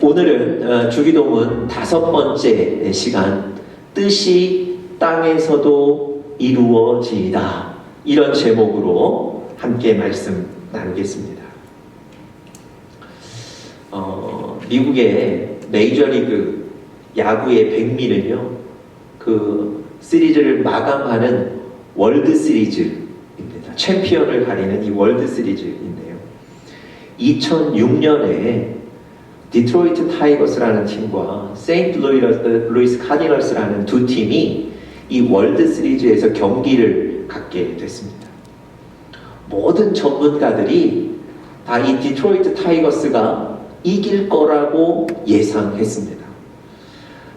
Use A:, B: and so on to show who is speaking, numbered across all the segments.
A: 오늘은 주기도문 5번째 시간, 뜻이 땅에서도 이루어지이다, 이런 제목으로 함께 말씀 나누겠습니다. 미국의 메이저리그 야구의 백미는요, 그 시리즈를 마감하는 월드 시리즈입니다. 챔피언을 가리는 이 월드 시리즈인데요, 2006년에 디트로이트 타이거스라는 팀과 세인트 루이스 카디널스라는 두 팀이 이 월드 시리즈에서 경기를 갖게 됐습니다. 모든 전문가들이 다 이 디트로이트 타이거스가 이길 거라고 예상했습니다.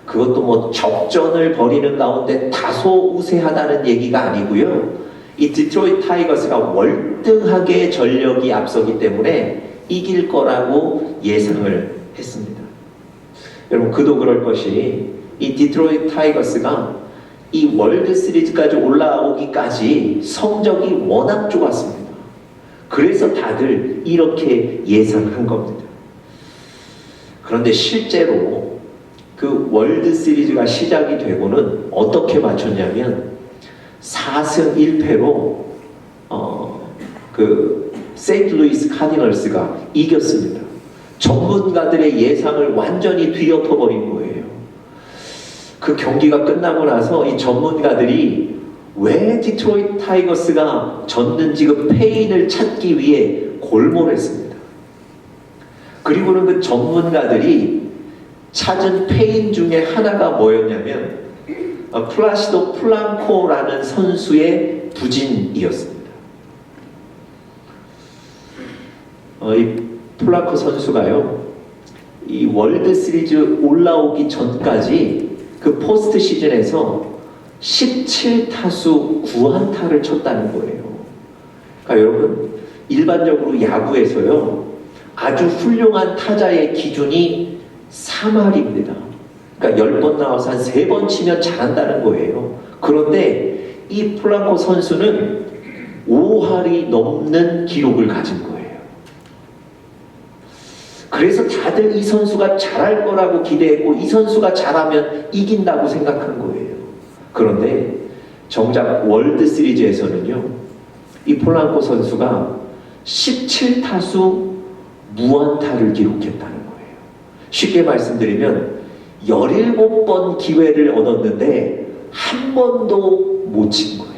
A: 그것도 뭐 접전을 벌이는 가운데 다소 우세하다는 얘기가 아니고요, 이 디트로이트 타이거스가 월등하게 전력이 앞서기 때문에 이길 거라고 예상을 했습니다. 여러분, 그도 그럴 것이 이 디트로이트 타이거스가 이 월드 시리즈까지 올라오기까지 성적이 워낙 좋았습니다. 그래서 다들 이렇게 예상한 겁니다. 그런데 실제로 그 월드 시리즈가 시작이 되고는 어떻게 맞췄냐면 4승 1패로 그 세인트 루이스 카디널스가 이겼습니다. 전문가들의 예상을 완전히 뒤엎어버린 거예요. 그 경기가 끝나고 나서 이 전문가들이 왜 디트로이트 타이거스가 졌는지 그 패인을 찾기 위해 골몰했습니다. 그리고는 그 전문가들이 찾은 패인 중에 하나가 뭐였냐면 플라시도 플랑코라는 선수의 부진이었습니다. 이 플랑코 선수가요, 이 월드 시리즈 올라오기 전까지 그 포스트 시즌에서 17타수 9안타를 쳤다는 거예요. 그러니까 여러분, 일반적으로 야구에서요, 아주 훌륭한 타자의 기준이 3할입니다. 그러니까 10번 나와서 한 3번 치면 잘한다는 거예요. 그런데 이 플랑코 선수는 5할이 넘는 기록을 가진 거예요. 그래서 다들 이 선수가 잘할 거라고 기대했고, 이 선수가 잘하면 이긴다고 생각한 거예요. 그런데 정작 월드 시리즈에서는요, 이 플랑코 선수가 17타수 무안타를 기록했다는 거예요. 쉽게 말씀드리면 17번 기회를 얻었는데 한 번도 못 친 거예요.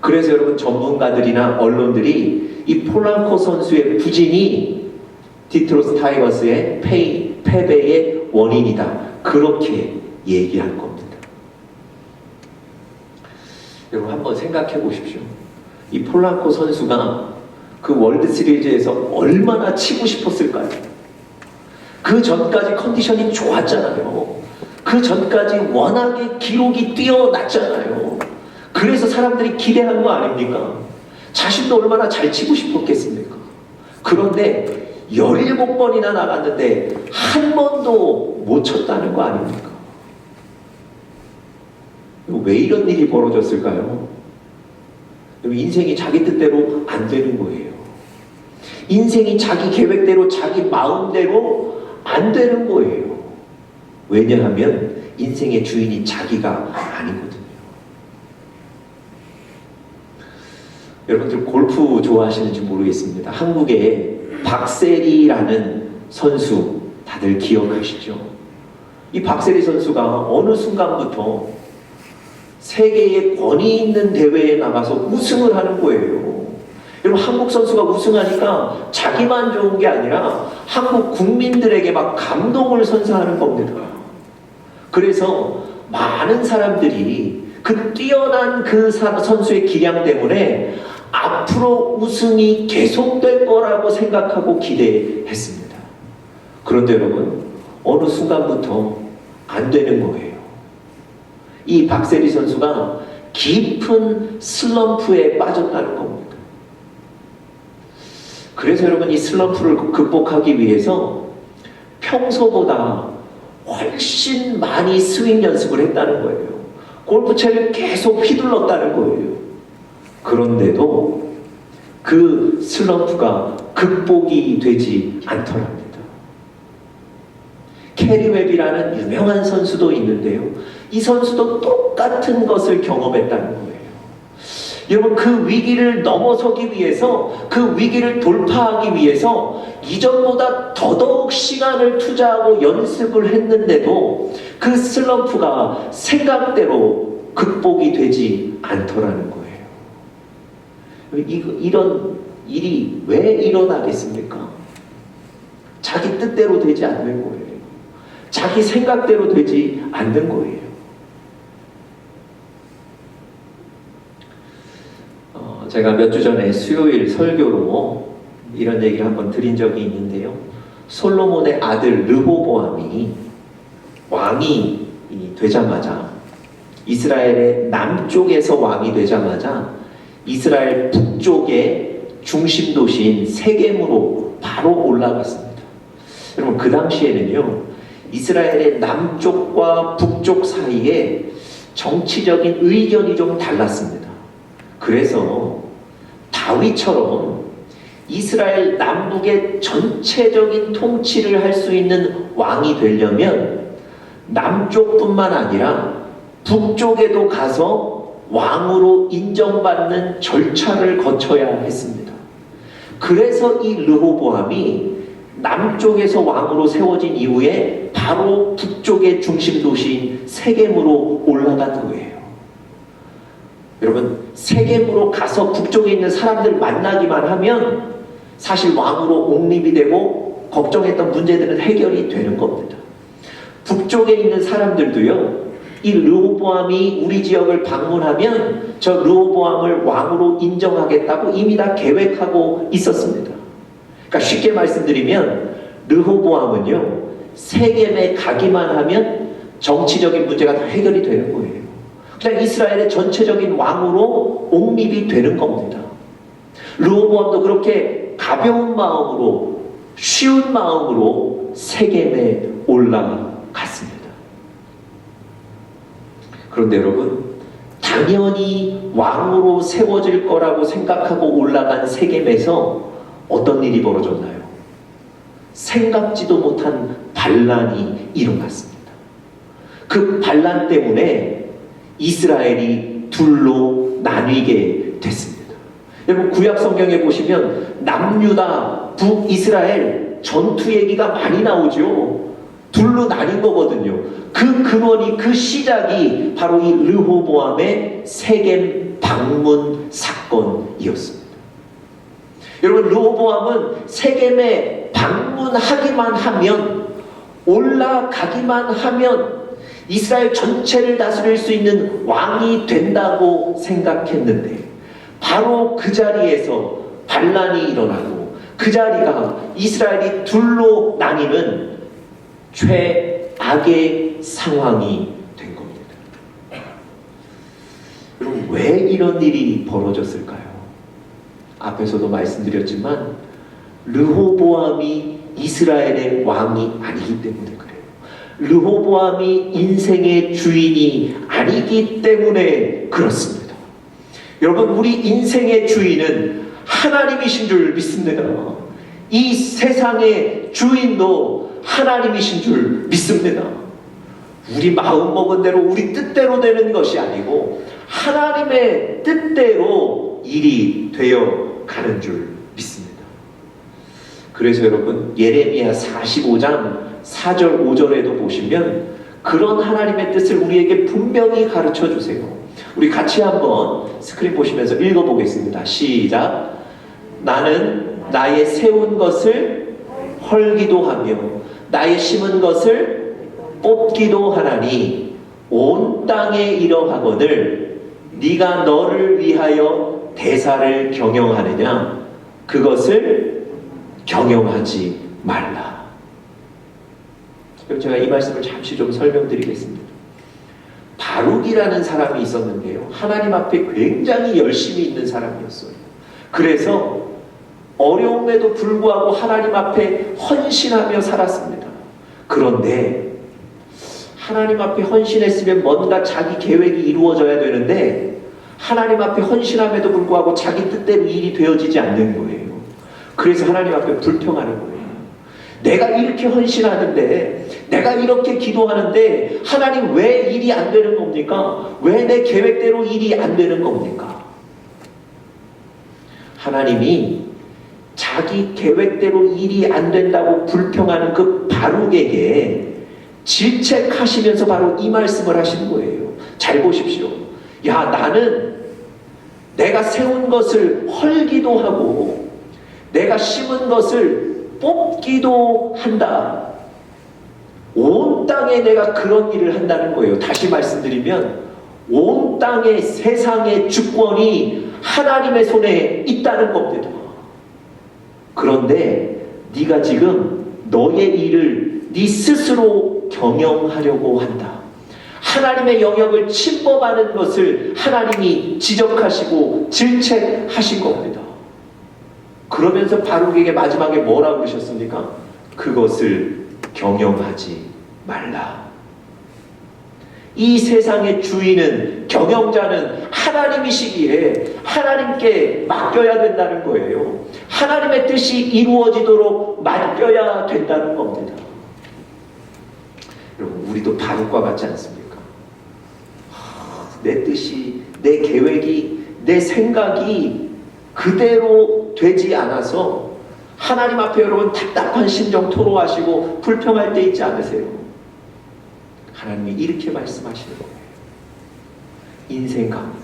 A: 그래서 여러분, 전문가들이나 언론들이 이 플랑코 선수의 부진이 디트로이트 타이거스의 패배의 원인이다, 그렇게 얘기한 겁니다. 여러분, 한번 생각해 보십시오. 이 플랑코 선수가 그 월드 시리즈에서 얼마나 치고 싶었을까요? 그 전까지 컨디션이 좋았잖아요. 그 전까지 워낙에 기록이 뛰어났잖아요. 그래서 사람들이 기대한 거 아닙니까? 자신도 얼마나 잘 치고 싶었겠습니까? 그런데 17번이나 나갔는데 한 번도 못 쳤다는 거 아닙니까? 왜 이런 일이 벌어졌을까요? 인생이 자기 뜻대로 안 되는 거예요. 인생이 자기 계획대로, 자기 마음대로 안 되는 거예요. 왜냐하면 인생의 주인이 자기가 아니거든요. 여러분들 골프 좋아하시는지 모르겠습니다. 한국에 박세리라는 선수 다들 기억하시죠? 이 박세리 선수가 어느 순간부터 세계의 권위 있는 대회에 나가서 우승을 하는 거예요. 여러분, 한국 선수가 우승하니까 자기만 좋은 게 아니라 한국 국민들에게 막 감동을 선사하는 겁니다. 그래서 많은 사람들이 그 뛰어난 그 선수의 기량 때문에 앞으로 우승이 계속될 거라고 생각하고 기대했습니다. 그런데 여러분, 어느 순간부터 안 되는 거예요. 이 박세리 선수가 깊은 슬럼프에 빠졌다는 겁니다. 그래서 여러분, 이 슬럼프를 극복하기 위해서 평소보다 훨씬 많이 스윙 연습을 했다는 거예요. 골프채를 계속 휘둘렀다는 거예요. 그런데도 그 슬럼프가 극복이 되지 않더랍니다. 해리 웹이라는 유명한 선수도 있는데요. 이 선수도 똑같은 것을 경험했다는 거예요. 여러분, 그 위기를 넘어서기 위해서, 그 위기를 돌파하기 위해서 이전보다 더더욱 시간을 투자하고 연습을 했는데도 그 슬럼프가 생각대로 극복이 되지 않더라는 거예요. 이런 일이 왜 일어나겠습니까? 자기 뜻대로 되지 않는 거예요. 자기 생각대로 되지 않는 거예요. 제가 몇 주 전에 수요일 설교로 이런 얘기를 한번 드린 적이 있는데요. 솔로몬의 아들 르호보암이 왕이 되자마자, 이스라엘의 남쪽에서 왕이 되자마자 이스라엘 북쪽의 중심 도시인 세겜으로 바로 올라갔습니다. 여러분, 그 당시에는요, 이스라엘의 남쪽과 북쪽 사이에 정치적인 의견이 좀 달랐습니다. 그래서 다윗처럼 이스라엘 남북의 전체적인 통치를 할 수 있는 왕이 되려면 남쪽뿐만 아니라 북쪽에도 가서 왕으로 인정받는 절차를 거쳐야 했습니다. 그래서 이 르호보암이 남쪽에서 왕으로 세워진 이후에 바로 북쪽의 중심 도시인 세겜으로 올라간 거예요. 여러분, 세겜으로 가서 북쪽에 있는 사람들 만나기만 하면 사실 왕으로 옹립이 되고 걱정했던 문제들은 해결이 되는 겁니다. 북쪽에 있는 사람들도요, 이 르호보암이 우리 지역을 방문하면 저 르호보암을 왕으로 인정하겠다고 이미 다 계획하고 있었습니다. 그러니까 쉽게 말씀드리면 르호보암은요, 세겜에 가기만 하면 정치적인 문제가 다 해결이 되는 거예요. 그냥 이스라엘의 전체적인 왕으로 옹립이 되는 겁니다. 르호보암도 그렇게 가벼운 마음으로, 쉬운 마음으로 세겜에 올라갔습니다. 그런데 여러분, 당연히 왕으로 세워질 거라고 생각하고 올라간 세겜에서 어떤 일이 벌어졌나요? 생각지도 못한 반란이 일어났습니다. 그 반란 때문에 이스라엘이 둘로 나뉘게 됐습니다. 여러분, 구약 성경에 보시면 남유다, 북이스라엘 전투 얘기가 많이 나오죠. 둘로 나뉜 거거든요. 그 근원이, 그 시작이 바로 이 르호보암의 세겜 방문 사건이었습니다. 여러분, 르호보암은 세겜에 방문하기만 하면, 올라가기만 하면 이스라엘 전체를 다스릴 수 있는 왕이 된다고 생각했는데, 바로 그 자리에서 반란이 일어나고 그 자리가 이스라엘이 둘로 나뉘는 최악의 상황이 된 겁니다. 여러분, 왜 이런 일이 벌어졌을까요? 앞에서도 말씀드렸지만 르호보암이 이스라엘의 왕이 아니기 때문에 그래요. 르호보암이 인생의 주인이 아니기 때문에 그렇습니다. 여러분, 우리 인생의 주인은 하나님이신 줄 믿습니다. 이 세상의 주인도 하나님이신 줄 믿습니다. 우리 마음 먹은 대로, 우리 뜻대로 되는 것이 아니고 하나님의 뜻대로 일이 되어 가는 줄 믿습니다. 그래서 여러분, 예레미야 45장 4절 5절에도 보시면 그런 하나님의 뜻을 우리에게 분명히 가르쳐 주세요. 우리 같이 한번 스크린 보시면서 읽어보겠습니다. 시작. 나는 나의 세운 것을 헐기도 하며 나의 심은 것을 뽑기도 하나니 온 땅에 이러하거늘 네가 너를 위하여 대사를 경영하느냐? 그것을 경영하지 말라. 그럼 제가 이 말씀을 잠시 좀 설명드리겠습니다. 바룩이라는 사람이 있었는데요, 하나님 앞에 굉장히 열심히 있는 사람이었어요. 그래서 어려움에도 불구하고 하나님 앞에 헌신하며 살았습니다. 그런데 하나님 앞에 헌신했으면 뭔가 자기 계획이 이루어져야 되는데 하나님 앞에 헌신함에도 불구하고 자기 뜻대로 일이 되어지지 않는 거예요. 그래서 하나님 앞에 불평하는 거예요. 내가 이렇게 헌신하는데, 내가 이렇게 기도하는데 하나님 왜 일이 안 되는 겁니까? 왜 내 계획대로 일이 안 되는 겁니까? 하나님이 자기 계획대로 일이 안 된다고 불평하는 그 바룩에게 질책하시면서 바로 이 말씀을 하시는 거예요. 잘 보십시오. 야, 나는 내가 세운 것을 헐기도 하고 내가 심은 것을 뽑기도 한다. 온 땅에 내가 그런 일을 한다는 거예요. 다시 말씀드리면 온 땅의 세상의 주권이 하나님의 손에 있다는 겁니다. 그런데 네가 지금 너의 일을 네 스스로 경영하려고 한다. 하나님의 영역을 침범하는 것을 하나님이 지적하시고 질책하신 겁니다. 그러면서 바룩에게 마지막에 뭐라고 그러셨습니까? 그것을 경영하지 말라. 이 세상의 주인은, 경영자는 하나님이시기에 하나님께 맡겨야 된다는 거예요. 하나님의 뜻이 이루어지도록 맡겨야 된다는 겁니다. 여러분, 우리도 바룩과 같지 않습니까? 내 뜻이, 내 계획이, 내 생각이 그대로 되지 않아서 하나님 앞에 여러분 답답한 심정 토로하시고 불평할 때 있지 않으세요? 하나님이 이렇게 말씀하시는 거예요. 인생 가운데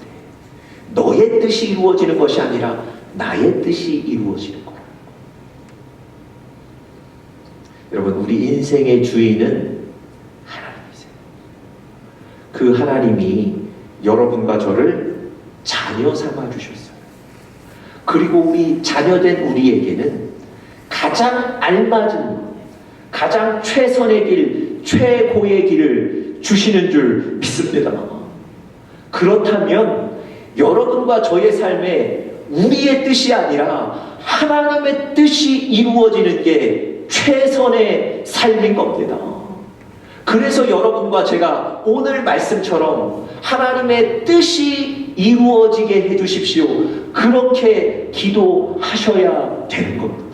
A: 너의 뜻이 이루어지는 것이 아니라 나의 뜻이 이루어지는 거예요. 여러분, 우리 인생의 주인은 하나님이세요. 그 하나님이 여러분과 저를 자녀 삼아 주셨어요. 그리고 우리 자녀된 우리에게는 가장 알맞은, 가장 최선의 길, 최고의 길을 주시는 줄 믿습니다. 그렇다면 여러분과 저의 삶에 우리의 뜻이 아니라 하나님의 뜻이 이루어지는 게 최선의 삶인 겁니다. 그래서 여러분과 제가 오늘 말씀처럼 하나님의 뜻이 이루어지게 해주십시오. 그렇게 기도하셔야 되는 겁니다.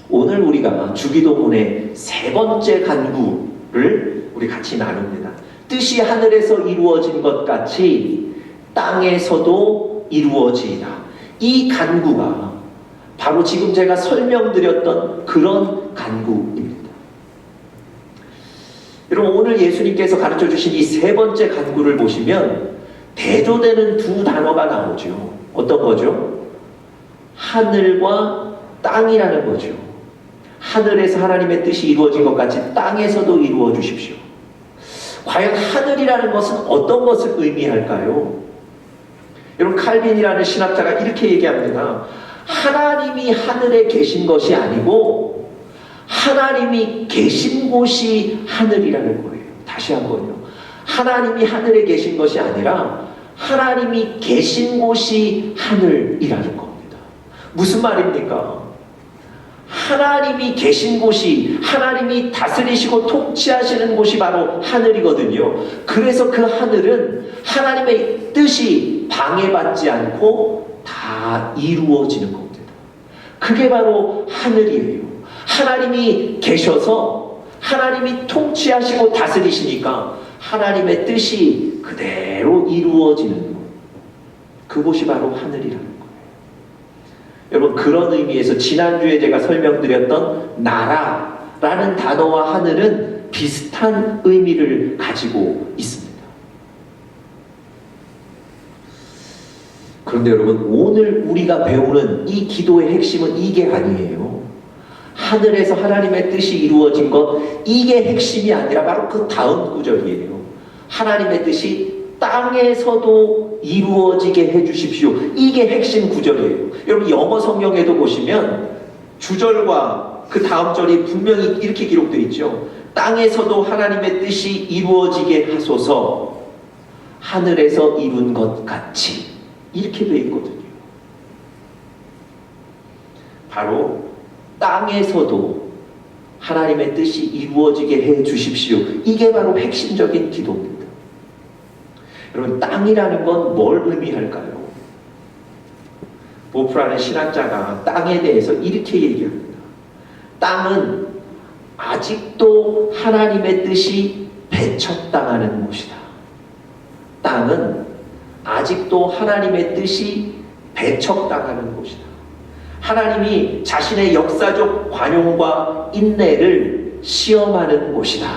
A: 오늘 우리가 주기도문의 세 번째 간구를 우리 같이 나눕니다. 뜻이 하늘에서 이루어진 것 같이 땅에서도 이루어지이다. 이 간구가 바로 지금 제가 설명드렸던 그런 간구입니다. 여러분, 오늘 예수님께서 가르쳐 주신 이 세 번째 간구를 보시면 대조되는 두 단어가 나오죠. 어떤 거죠? 하늘과 땅이라는 거죠. 하늘에서 하나님의 뜻이 이루어진 것 같이 땅에서도 이루어 주십시오. 과연 하늘이라는 것은 어떤 것을 의미할까요? 여러분, 칼빈이라는 신학자가 이렇게 얘기합니다. 하나님이 하늘에 계신 것이 아니고 하나님이 계신 곳이 하늘이라는 거예요. 다시 한번요. 하나님이 하늘에 계신 것이 아니라 하나님이 계신 곳이 하늘이라는 겁니다. 무슨 말입니까? 하나님이 계신 곳이, 하나님이 다스리시고 통치하시는 곳이 바로 하늘이거든요. 그래서 그 하늘은 하나님의 뜻이 방해받지 않고 다 이루어지는 겁니다. 그게 바로 하늘이에요. 하나님이 계셔서 하나님이 통치하시고 다스리시니까 하나님의 뜻이 그대로 이루어지는 것. 그곳이 바로 하늘이라는 거예요. 여러분, 그런 의미에서 지난주에 제가 설명드렸던 나라라는 단어와 하늘은 비슷한 의미를 가지고 있습니다. 그런데 여러분, 오늘 우리가 배우는 이 기도의 핵심은 이게 아니에요. 하늘에서 하나님의 뜻이 이루어진 것, 이게 핵심이 아니라 바로 그 다음 구절이에요. 하나님의 뜻이 땅에서도 이루어지게 해주십시오. 이게 핵심 구절이에요. 여러분, 영어 성경에도 보시면 주절과 그 다음 절이 분명히 이렇게 기록되어 있죠. 땅에서도 하나님의 뜻이 이루어지게 하소서, 하늘에서 이룬 것 같이, 이렇게 되어 있거든요. 바로 땅에서도 하나님의 뜻이 이루어지게 해 주십시오. 이게 바로 핵심적인 기도입니다. 여러분, 땅이라는 건 뭘 의미할까요? 보프라는 신학자가 땅에 대해서 이렇게 얘기합니다. 땅은 아직도 하나님의 뜻이 배척당하는 곳이다. 땅은 아직도 하나님의 뜻이 배척당하는 곳이다. 하나님이 자신의 역사적 관용과 인내를 시험하는 곳이다.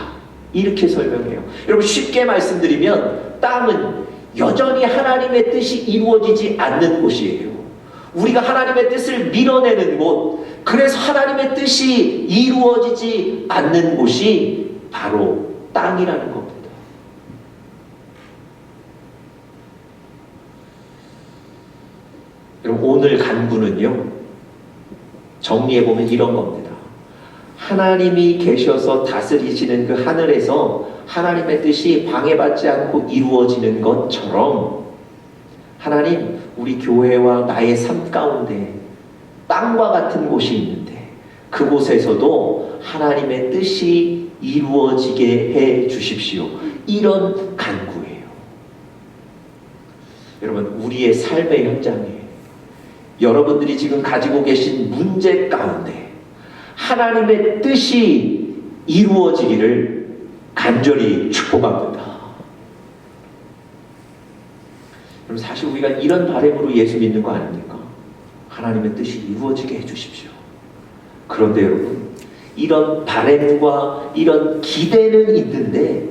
A: 이렇게 설명해요. 여러분, 쉽게 말씀드리면 땅은 여전히 하나님의 뜻이 이루어지지 않는 곳이에요. 우리가 하나님의 뜻을 밀어내는 곳, 그래서 하나님의 뜻이 이루어지지 않는 곳이 바로 땅이라는 겁니다. 여러분, 오늘 간구는요, 정리해보면 이런 겁니다. 하나님이 계셔서 다스리시는 그 하늘에서 하나님의 뜻이 방해받지 않고 이루어지는 것처럼 하나님, 우리 교회와 나의 삶 가운데 땅과 같은 곳이 있는데 그곳에서도 하나님의 뜻이 이루어지게 해 주십시오. 이런 간구예요. 여러분, 우리의 삶의 현장에 여러분들이 지금 가지고 계신 문제 가운데 하나님의 뜻이 이루어지기를 간절히 축복합니다. 그럼 사실 우리가 이런 바람으로 예수 믿는 거 아닙니까? 하나님의 뜻이 이루어지게 해주십시오. 그런데 여러분, 이런 바람과 이런 기대는 있는데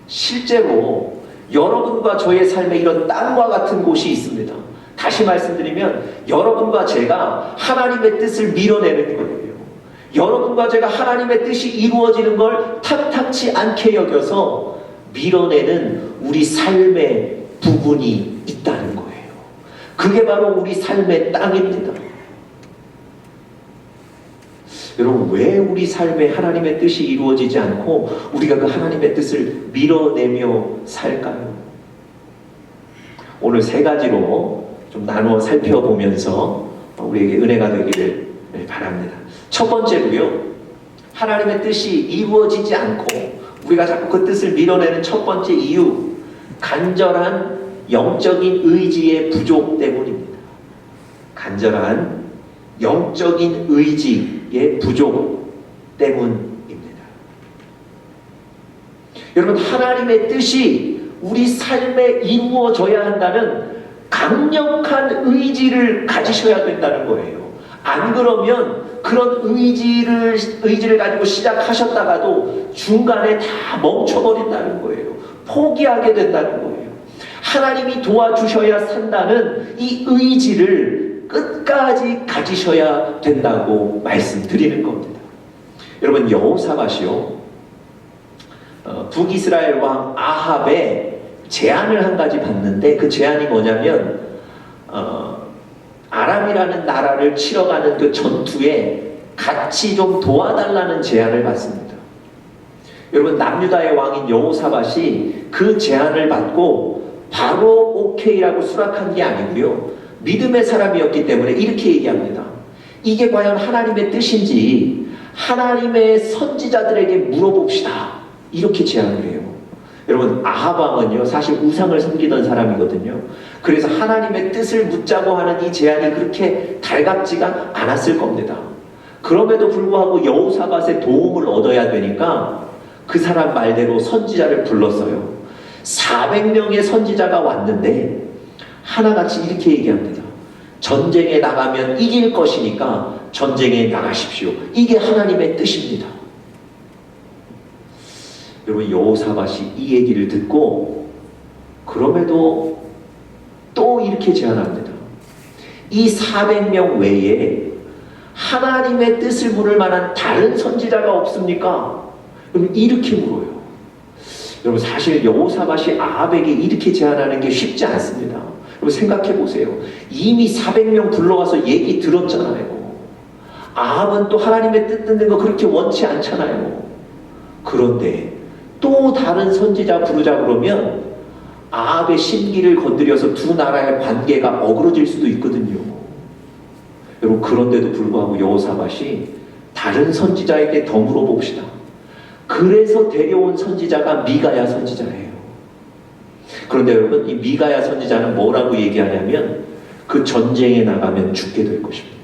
A: 실제로 여러분과 저의 삶에 이런 땅과 같은 곳이 있습니다. 다시 말씀드리면 여러분과 제가 하나님의 뜻을 밀어내는 거예요. 여러분과 제가 하나님의 뜻이 이루어지는 걸 탐탁치 않게 여겨서 밀어내는 우리 삶의 부분이 있다는 거예요. 그게 바로 우리 삶의 땅입니다. 여러분, 왜 우리 삶에 하나님의 뜻이 이루어지지 않고 우리가 그 하나님의 뜻을 밀어내며 살까요? 오늘 세 가지로 좀 나누어 살펴보면서 우리에게 은혜가 되기를 바랍니다. 첫 번째로요, 하나님의 뜻이 이루어지지 않고 우리가 자꾸 그 뜻을 밀어내는 첫 번째 이유, 간절한 영적인 의지의 부족 때문입니다. 간절한 영적인 의지의 부족 때문입니다. 여러분, 하나님의 뜻이 우리 삶에 이루어져야 한다는 강력한 의지를 가지셔야 된다는 거예요. 안 그러면 그런 의지를 가지고 시작하셨다가도 중간에 다 멈춰버린다는 거예요. 포기하게 된다는 거예요. 하나님이 도와주셔야 산다는 이 의지를 끝까지 가지셔야 된다고 말씀드리는 겁니다. 여러분, 여호사밧이요, 북이스라엘 왕 아합의 제안을 한 가지 받는데 그 제안이 뭐냐면 아람이라는 나라를 치러 가는 그 전투에 같이 좀 도와달라는 제안을 받습니다. 여러분, 남유다의 왕인 여호사밧이 그 제안을 받고 바로 오케이라고 수락한 게 아니고요, 믿음의 사람이었기 때문에 이렇게 얘기합니다. 이게 과연 하나님의 뜻인지 하나님의 선지자들에게 물어봅시다. 이렇게 제안을 해요. 여러분, 아합 왕은요, 사실 우상을 섬기던 사람이거든요. 그래서 하나님의 뜻을 묻자고 하는 이 제안이 그렇게 달갑지가 않았을 겁니다. 그럼에도 불구하고 여호사밧의 도움을 얻어야 되니까 그 사람 말대로 선지자를 불렀어요. 400명의 선지자가 왔는데 하나같이 이렇게 얘기합니다. 전쟁에 나가면 이길 것이니까 전쟁에 나가십시오. 이게 하나님의 뜻입니다. 여러분, 여호사밧이 이 얘기를 듣고 그럼에도 또 이렇게 제안합니다. 이 400명 외에 하나님의 뜻을 물을 만한 다른 선지자가 없습니까? 그럼 이렇게 물어요. 여러분, 사실 여호사밧이 아합에게 이렇게 제안하는 게 쉽지 않습니다. 여러분, 생각해 보세요. 이미 400명 불러와서 얘기 들었잖아요. 아합은 또 하나님의 뜻 듣는 거 그렇게 원치 않잖아요. 그런데 또 다른 선지자 부르자 그러면 아합의 심기를 건드려서 두 나라의 관계가 어그러질 수도 있거든요. 여러분, 그런데도 불구하고 여호사밧이 다른 선지자에게 더 물어봅시다. 그래서 데려온 선지자가 미가야 선지자예요. 그런데 여러분, 이 미가야 선지자는 뭐라고 얘기하냐면 그 전쟁에 나가면 죽게 될 것입니다.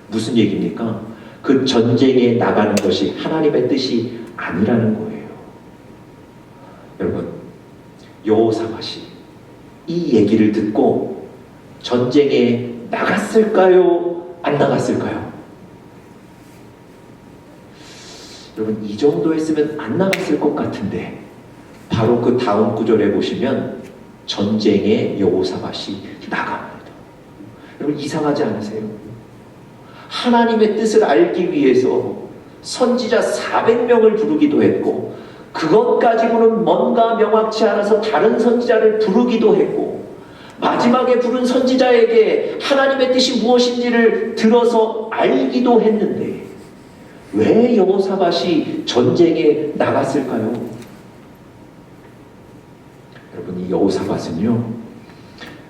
A: 무슨 얘기입니까? 그 전쟁에 나가는 것이 하나님의 뜻이 아니라는 거예요. 여러분, 여호사밧이 이 얘기를 듣고 전쟁에 나갔을까요? 안 나갔을까요? 여러분, 이 정도 했으면 안 나갔을 것 같은데 바로 그 다음 구절에 보시면 전쟁에 여호사밧이 나갑니다. 여러분, 이상하지 않으세요? 하나님의 뜻을 알기 위해서 선지자 400명을 부르기도 했고, 그것 가지고는 뭔가 명확치 않아서 다른 선지자를 부르기도 했고, 마지막에 부른 선지자에게 하나님의 뜻이 무엇인지를 들어서 알기도 했는데 왜 여호사밧이 전쟁에 나갔을까요? 여러분, 이 여호사밧은요,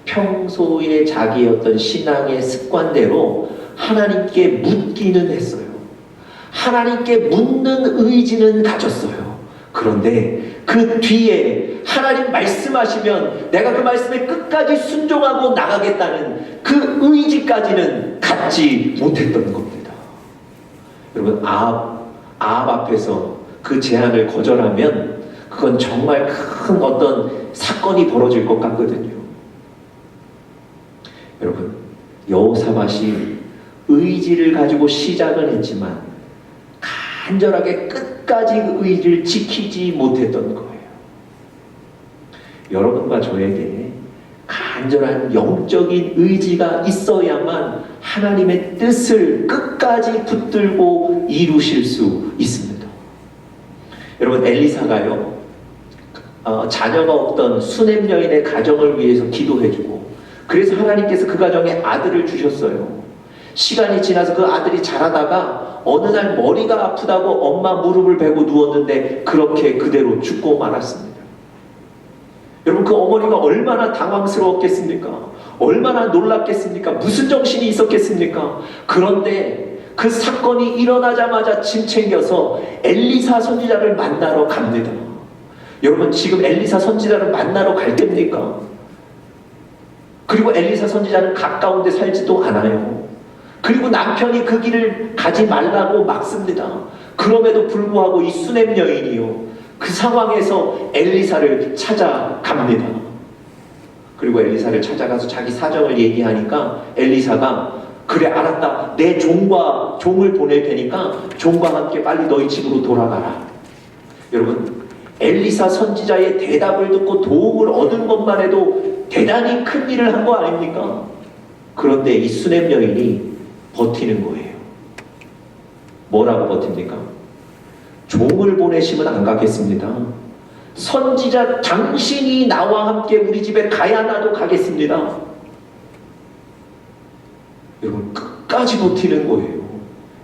A: 평소에 자기의 어떤 신앙의 습관대로 하나님께 묻기는 했어요. 하나님께 묻는 의지는 가졌어요. 그런데 그 뒤에 하나님 말씀하시면 내가 그 말씀에 끝까지 순종하고 나가겠다는 그 의지까지는 갖지 못했던 겁니다. 여러분, 아합 앞에서 그 제안을 거절하면 그건 정말 큰 어떤 사건이 벌어질 것 같거든요. 여러분, 여호사밧이 의지를 가지고 시작은 했지만 간절하게 끝까지 그 의지를 지키지 못했던 거예요. 여러분과 저에게 간절한 영적인 의지가 있어야만 하나님의 뜻을 끝까지 붙들고 이루실 수 있습니다. 여러분, 엘리사가요, 자녀가 없던 수넴 여인의 가정을 위해서 기도해주고, 그래서 하나님께서 그 가정에 아들을 주셨어요. 시간이 지나서 그 아들이 자라다가 어느 날 머리가 아프다고 엄마 무릎을 베고 누웠는데 그렇게 그대로 죽고 말았습니다. 여러분, 그 어머니가 얼마나 당황스러웠겠습니까? 얼마나 놀랐겠습니까? 무슨 정신이 있었겠습니까? 그런데 그 사건이 일어나자마자 짐 챙겨서 엘리사 선지자를 만나러 갑니다. 여러분, 지금 엘리사 선지자를 만나러 갈 때입니까? 그리고 엘리사 선지자는 가까운 데 살지도 않아요. 그리고 남편이 그 길을 가지 말라고 막습니다. 그럼에도 불구하고 이 수넴 여인이요, 그 상황에서 엘리사를 찾아갑니다. 그리고 엘리사를 찾아가서 자기 사정을 얘기하니까 엘리사가 그래, 알았다, 내 종을 보낼 테니까 종과 함께 빨리 너희 집으로 돌아가라. 여러분, 엘리사 선지자의 대답을 듣고 도움을 얻은 것만 해도 대단히 큰 일을 한 거 아닙니까? 그런데 이 수넴 여인이 버티는 거예요. 뭐라고 버팁니까? 종을 보내시면 안 가겠습니다. 선지자 당신이 나와 함께 우리 집에 가야 나도 가겠습니다. 여러분, 끝까지 버티는 거예요.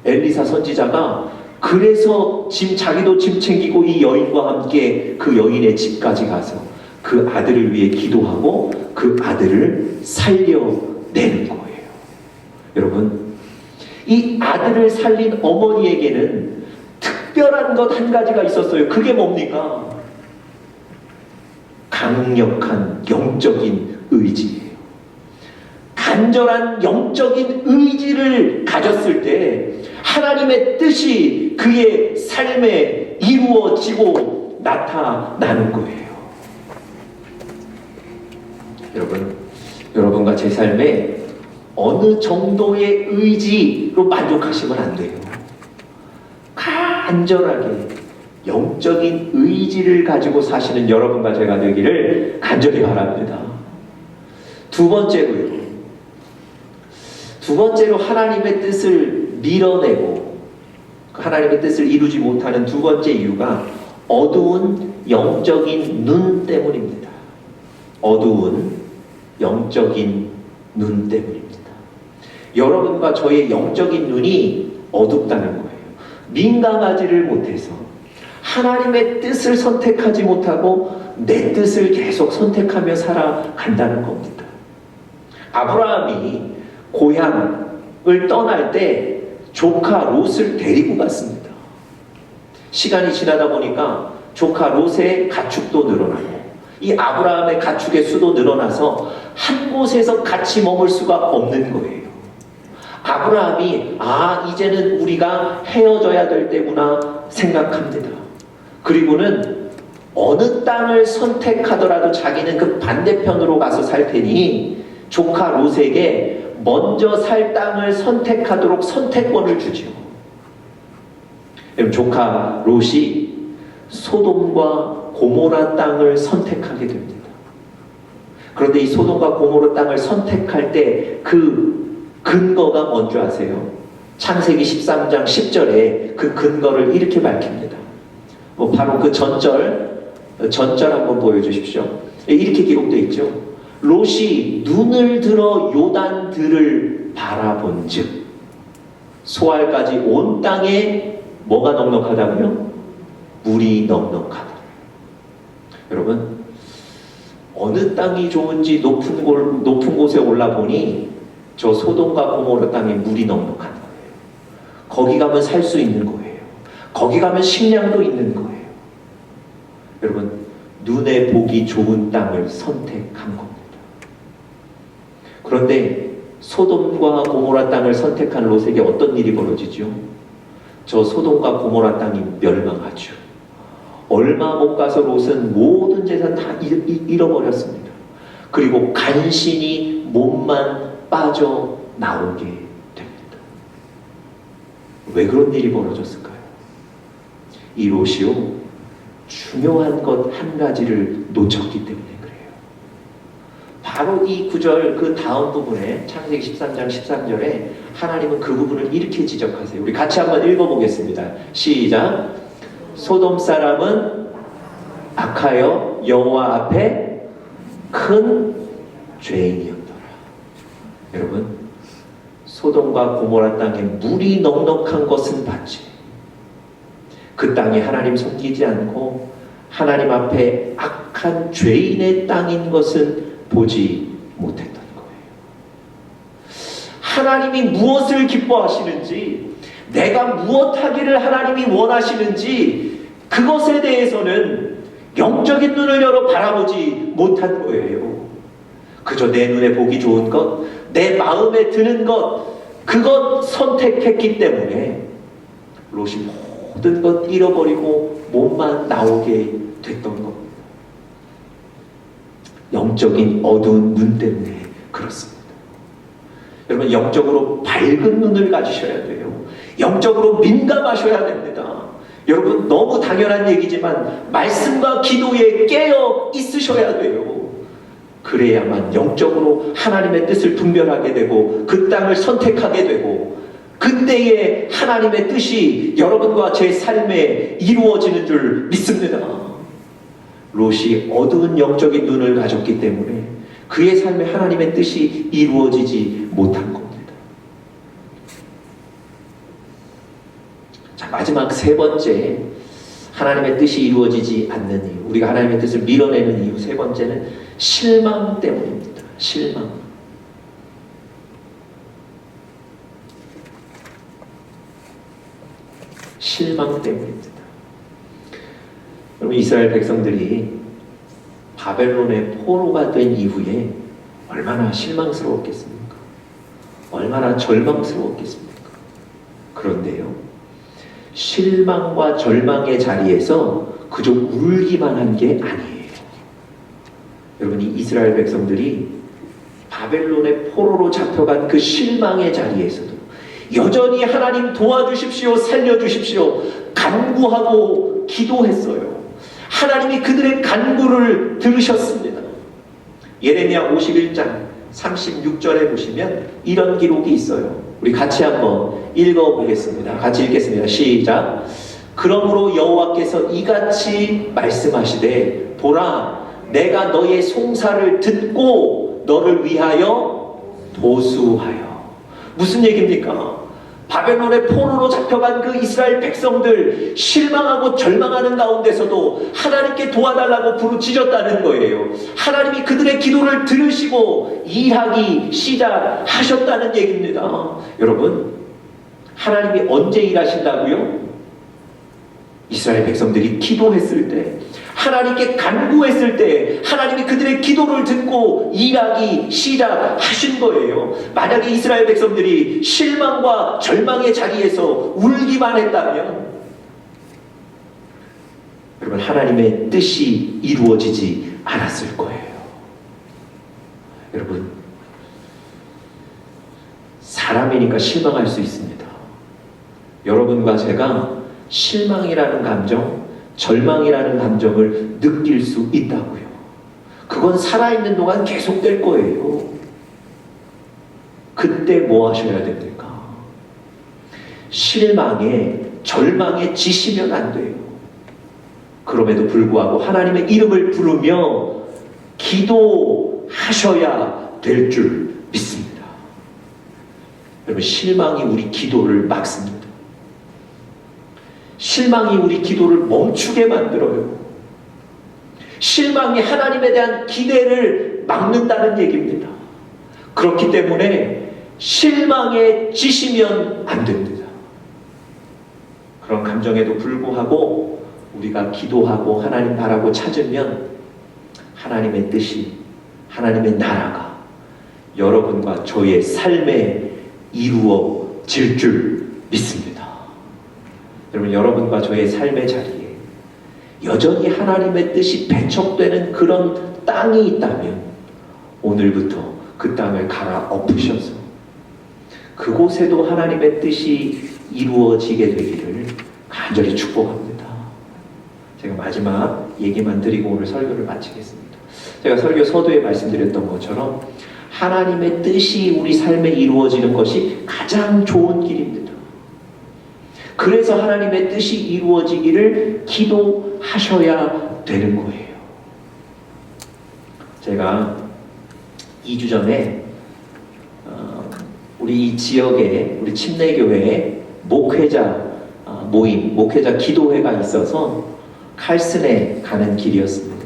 A: 엘리사 선지자가 그래서 자기도 짐 챙기고 이 여인과 함께 그 여인의 집까지 가서 그 아들을 위해 기도하고 그 아들을 살려내는 거예요. 여러분, 이 아들을 살린 어머니에게는 특별한 것 한 가지가 있었어요. 그게 뭡니까? 강력한 영적인 의지예요. 간절한 영적인 의지를 가졌을 때 하나님의 뜻이 그의 삶에 이루어지고 나타나는 거예요. 여러분과 제 삶에 어느 정도의 의지로 만족하시면 안 돼요. 간절하게 영적인 의지를 가지고 사시는 여러분과 제가 되기를 간절히 바랍니다. 두 번째로 하나님의 뜻을 밀어내고 하나님의 뜻을 이루지 못하는 두 번째 이유가 어두운 영적인 눈 때문입니다. 어두운 영적인 눈 때문입니다. 여러분과 저의 영적인 눈이 어둡다는 거예요. 민감하지를 못해서 하나님의 뜻을 선택하지 못하고 내 뜻을 계속 선택하며 살아간다는 겁니다. 아브라함이 고향을 떠날 때 조카 롯을 데리고 갔습니다. 시간이 지나다 보니까 조카 롯의 가축도 늘어나고 이 아브라함의 가축의 수도 늘어나서 한 곳에서 같이 머물 수가 없는 거예요. 아브라함이 이제는 우리가 헤어져야 될 때구나 생각합니다. 그리고는 어느 땅을 선택하더라도 자기는 그 반대편으로 가서 살 테니 조카 롯에게 먼저 살 땅을 선택하도록 선택권을 주죠. 조카 롯이 소돔과 고모라 땅을 선택하게 됩니다. 그런데 이 소돔과 고모라 땅을 선택할 때 그 근거가 뭔지 아세요? 창세기 13장 10절에 그 근거를 이렇게 밝힙니다. 바로 그 전절 한번 보여주십시오. 이렇게 기록되어 있죠. 롯이 눈을 들어 요단들을 바라본즉 소알까지 온 땅에 뭐가 넉넉하다고요? 물이 넉넉하다. 여러분, 어느 땅이 좋은지 높은 곳에 올라보니 저 소돔과 고모라 땅에 물이 넉넉한 거예요. 거기 가면 살 수 있는 거예요. 거기 가면 식량도 있는 거예요. 여러분, 눈에 보기 좋은 땅을 선택한 겁니다. 그런데 소돔과 고모라 땅을 선택한 롯에게 어떤 일이 벌어지죠? 저 소돔과 고모라 땅이 멸망하죠. 얼마 못 가서 롯은 모든 재산 다 잃어버렸습니다. 그리고 간신히 몸만 빠져나오게 됩니다. 왜 그런 일이 벌어졌을까요? 이 롯이요, 중요한 것 한 가지를 놓쳤기 때문에 그래요. 바로 이 구절 그 다음 부분에 창세기 13장 13절에 하나님은 그 부분을 이렇게 지적하세요. 우리 같이 한번 읽어보겠습니다. 시작. 소돔 사람은 악하여 여호와 앞에 큰 죄인이었더라. 여러분, 소돔과 고모라 땅에 물이 넉넉한 것은 봤지, 그 땅이 하나님 섬기지 않고 하나님 앞에 악한 죄인의 땅인 것은 보지 못했던 거예요. 하나님이 무엇을 기뻐하시는지, 내가 무엇 하기를 하나님이 원하시는지 그것에 대해서는 영적인 눈을 열어 바라보지 못한 거예요. 그저 내 눈에 보기 좋은 것, 내 마음에 드는 것, 그것 선택했기 때문에 롯이 모든 것 잃어버리고 몸만 나오게 됐던 겁니다. 영적인 어두운 눈 때문에 그렇습니다. 여러분, 영적으로 밝은 눈을 가지셔야 돼요. 영적으로 민감하셔야 됩니다. 여러분, 너무 당연한 얘기지만 말씀과 기도에 깨어 있으셔야 돼요. 그래야만 영적으로 하나님의 뜻을 분별하게 되고 그 땅을 선택하게 되고 그때에 하나님의 뜻이 여러분과 제 삶에 이루어지는 줄 믿습니다. 롯이 어두운 영적인 눈을 가졌기 때문에 그의 삶에 하나님의 뜻이 이루어지지 못한 겁니다. 자, 마지막 세 번째, 하나님의 뜻이 이루어지지 않는 이유, 우리가 하나님의 뜻을 밀어내는 이유 세 번째는 실망 때문입니다. 실망 때문입니다. 여러분, 이스라엘 백성들이 바벨론의 포로가 된 이후에 얼마나 실망스러웠겠습니까? 얼마나 절망스러웠겠습니까? 그런데요, 실망과 절망의 자리에서 그저 울기만 한 게 아니에요. 여러분, 이 이스라엘 백성들이 바벨론의 포로로 잡혀간 그 실망의 자리에서도 여전히 하나님 도와주십시오, 살려주십시오 간구하고 기도했어요. 하나님이 그들의 간구를 들으셨습니다. 예레미야 51장 36절에 보시면 이런 기록이 있어요. 우리 같이 한번 읽어보겠습니다. 같이 읽겠습니다. 시작. 그러므로 여호와께서 이같이 말씀하시되 보라, 내가 너의 송사를 듣고 너를 위하여 보수하여. 무슨 얘기입니까? 바벨론의 포로로 잡혀간 그 이스라엘 백성들, 실망하고 절망하는 가운데서도 하나님께 도와달라고 부르짖었다는 거예요. 하나님이 그들의 기도를 들으시고 일하기 시작하셨다는 얘기입니다. 여러분, 하나님이 언제 일하신다고요? 이스라엘 백성들이 기도했을 때, 하나님께 간구했을 때 하나님이 그들의 기도를 듣고 일하기 시작하신 거예요. 만약에 이스라엘 백성들이 실망과 절망의 자리에서 울기만 했다면 여러분, 하나님의 뜻이 이루어지지 않았을 거예요. 여러분, 사람이니까 실망할 수 있습니다. 여러분과 제가 실망이라는 감정, 절망이라는 감정을 느낄 수 있다고요. 그건 살아있는 동안 계속될 거예요. 그때 뭐 하셔야 됩니까? 실망에, 절망에 지시면 안 돼요. 그럼에도 불구하고 하나님의 이름을 부르며 기도하셔야 될 줄 믿습니다. 여러분, 실망이 우리 기도를 막습니다. 실망이 우리 기도를 멈추게 만들어요. 실망이 하나님에 대한 기대를 막는다는 얘기입니다. 그렇기 때문에 실망에 지시면 안 됩니다. 그런 감정에도 불구하고 우리가 기도하고 하나님 바라고 찾으면 하나님의 뜻이, 하나님의 나라가 여러분과 저의 삶에 이루어질 줄 믿습니다. 여러분, 여러분과 저의 삶의 자리에 여전히 하나님의 뜻이 배척되는 그런 땅이 있다면 오늘부터 그 땅을 갈아엎으셔서 그곳에도 하나님의 뜻이 이루어지게 되기를 간절히 축복합니다. 제가 마지막 얘기만 드리고 오늘 설교를 마치겠습니다. 제가 설교 서두에 말씀드렸던 것처럼 하나님의 뜻이 우리 삶에 이루어지는 것이 가장 좋은 길입니다. 그래서 하나님의 뜻이 이루어지기를 기도하셔야 되는 거예요. 제가 2주 전에 우리 이 지역에, 우리 침례교회에 목회자 모임, 목회자 기도회가 있어서 칼슨에 가는 길이었습니다.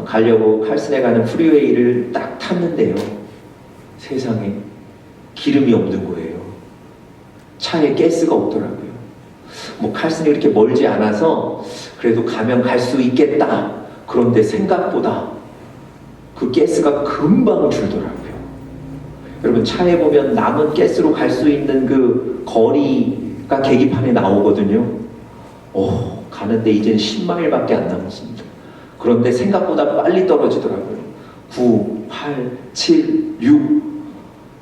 A: 가려고 칼슨에 가는 프리웨이를 딱 탔는데요. 세상에 기름이 없는 거예요. 차에 가스가 없더라고요. 뭐 칼슨이 이렇게 멀지 않아서 그래도 가면 갈 수 있겠다. 그런데 생각보다 그 가스가 금방 줄더라고요. 여러분, 차에 보면 남은 가스로 갈 수 있는 그 거리가 계기판에 나오거든요. 가는데 이젠 10마일밖에 안 남았습니다. 그런데 생각보다 빨리 떨어지더라고요. 9, 8, 7, 6.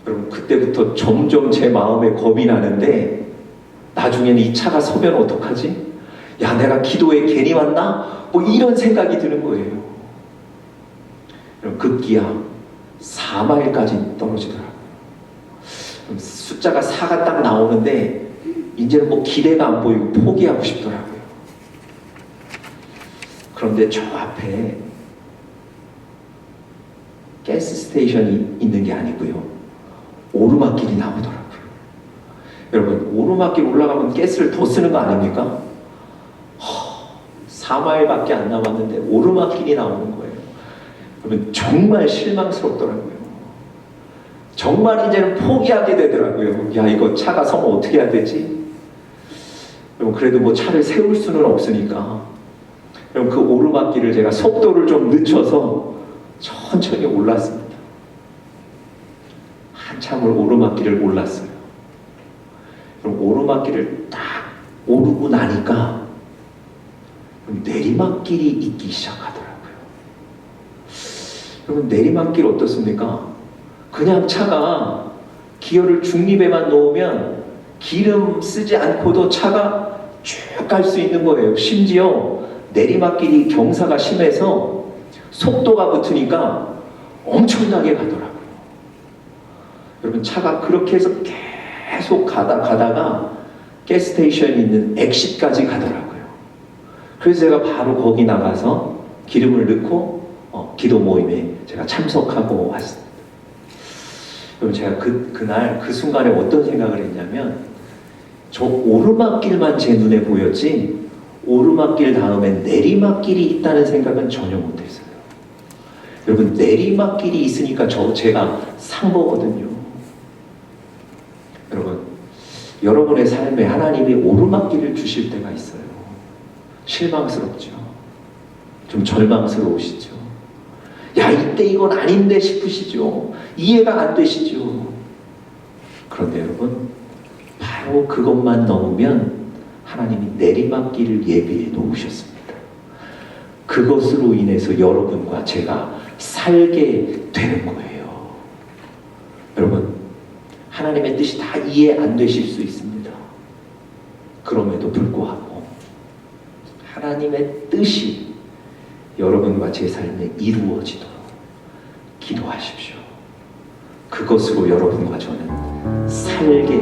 A: 여러분, 그때부터 점점 제 마음에 겁이 나는데 나중에는 이 차가 서면 어떡하지? 야, 내가 기도에 괜히 왔나? 뭐 이런 생각이 드는 거예요. 여러분, 급기야 4마일까지 떨어지더라고요. 숫자가 4가 딱 나오는데 이제는 뭐 기대가 안 보이고 포기하고 싶더라고요. 그런데 저 앞에 가스 스테이션이 있는 게 아니고요. 오르막길이 나오더라고요. 여러분, 오르막길 올라가면 가스를 더 쓰는 거 아닙니까? 4마일밖에 안 남았는데 오르막길이 나오는 거예요. 여러분, 정말 실망스럽더라고요. 정말 이제는 포기하게 되더라고요. 야, 이거 차가 서면 어떻게 해야 되지? 여러분, 그래도 뭐 차를 세울 수는 없으니까 여러분, 그 오르막길을 제가 속도를 좀 늦춰서 천천히 올랐습니다. 한참을 오르막길을 올랐어요. 그럼 오르막길을 딱 오르고 나니까 내리막길이 있기 시작하더라고요. 여러분, 내리막길 어떻습니까? 그냥 차가 기어를 중립에만 놓으면 기름 쓰지 않고도 차가 쭉 갈 수 있는 거예요. 심지어 내리막길이 경사가 심해서 속도가 붙으니까 엄청나게 가더라고요. 여러분, 차가 그렇게 해서 계속 가다가 가스스테이션이 있는 엑시트까지 가더라고요. 그래서 제가 바로 거기 나가서 기름을 넣고 기도 모임에 제가 참석하고 왔습니다. 여러분, 제가 그날 그 순간에 어떤 생각을 했냐면 저 오르막길만 제 눈에 보였지 오르막길 다음에 내리막길이 있다는 생각은 전혀 못했어요. 여러분, 내리막길이 있으니까 제가 산 거거든요. 여러분, 여러분의 삶에 하나님이 오르막길을 주실 때가 있어요. 실망스럽죠. 좀 절망스러우시죠? 야, 이때 이건 아닌데 싶으시죠? 이해가 안 되시죠? 그런데 여러분, 바로 그것만 넘으면 하나님이 내리막길을 예비해 놓으셨습니다. 그것으로 인해서 여러분과 제가 살게 되는 거예요. 여러분, 하나님의 뜻이 다 이해 안 되실 수 있습니다. 그럼에도 불구하고 하나님의 뜻이 여러분과 제 삶에 이루어지도록 기도하십시오. 그것으로 여러분과 저는 살게